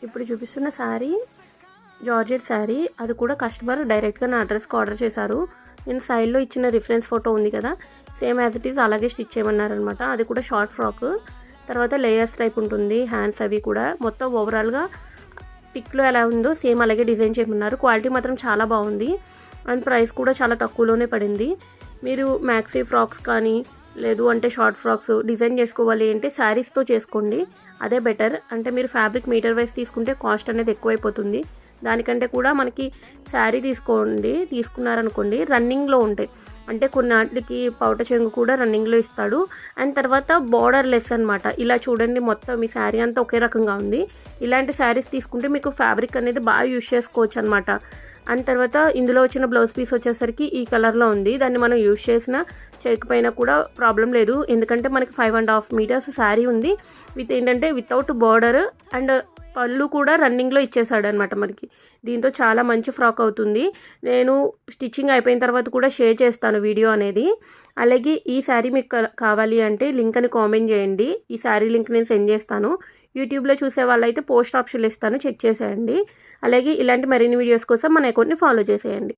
ఇప్పుడు చూపిస్తున్న శారీ జార్జెట్ శారీ, అది కూడా కస్టమర్ డైరెక్ట్గా నా అడ్రస్కి ఆర్డర్ చేశారు. నేను సైడ్లో ఇచ్చిన రిఫరెన్స్ ఫోటో ఉంది కదా, సేమ్ యాజ్ ఇట్ ఈజ్ అలాగే స్టిచ్ చేయమన్నారనమాట. అది కూడా షార్ట్ ఫ్రాక్, తర్వాత లేయర్స్ టైప్ ఉంటుంది, హ్యాండ్స్ అవి కూడా మొత్తం ఓవరాల్గా పిక్లో ఎలా ఉందో సేమ్ అలాగే డిజైన్ చేయమన్నారు. క్వాలిటీ మాత్రం చాలా బాగుంది అండ్ ప్రైస్ కూడా చాలా తక్కువలోనే పడింది. మీరు మ్యాక్సీ ఫ్రాక్స్ కానీ లేదు అంటే షార్ట్ ఫ్రాక్స్ డిజైన్ చేసుకోవాలి అంటే శారీస్తో చేసుకోండి, అదే బెటర్. అంటే మీరు ఫ్యాబ్రిక్ మీటర్ వైజ్ తీసుకుంటే కాస్ట్ అనేది ఎక్కువైపోతుంది. దానికంటే కూడా మనకి శారీ తీసుకున్నారనుకోండి రన్నింగ్లో ఉంటాయి. అంటే కొన్నాటికి పౌట చెంగు కూడా రన్నింగ్లో ఇస్తాడు. అండ్ తర్వాత బార్డర్ లెస్ అనమాట. ఇలా చూడండి, మొత్తం మీ శారీ అంతా ఒకే రకంగా ఉంది. ఇలాంటి శారీస్ తీసుకుంటే మీకు ఫ్యాబ్రిక్ అనేది బాగా యూజ్ చేసుకోవచ్చు అనమాట. అండ్ తర్వాత ఇందులో వచ్చిన బ్లౌజ్ పీస్ వచ్చేసరికి ఈ కలర్లో ఉంది. దాన్ని మనం యూజ్ చేసినా చేయకపోయినా కూడా ప్రాబ్లం లేదు, ఎందుకంటే మనకి 5.5 మీటర్స్ శారీ ఉంది. ఏంటంటే వితౌట్ బార్డర్ అండ్ పళ్ళు కూడా రన్నింగ్లో ఇచ్చేసాడు అనమాట మనకి. దీంతో చాలా మంచి ఫ్రాక్ అవుతుంది. నేను స్టిచ్చింగ్ అయిపోయిన తర్వాత కూడా షేర్ చేస్తాను వీడియో అనేది. అలాగే ఈ శారీ మీకు కావాలి అంటే లింక్ అని కామెంట్ చేయండి, ఈ శారీ లింక్ నేను సెండ్ చేస్తాను. యూట్యూబ్లో చూసే వాళ్ళైతే పోస్ట్ ఆప్షన్లు ఇస్తాను, చెక్ చేసేయండి. అలాగే ఇలాంటి మరిన్ని వీడియోస్ కోసం మన అకౌంట్ని ఫాలో చేసేయండి.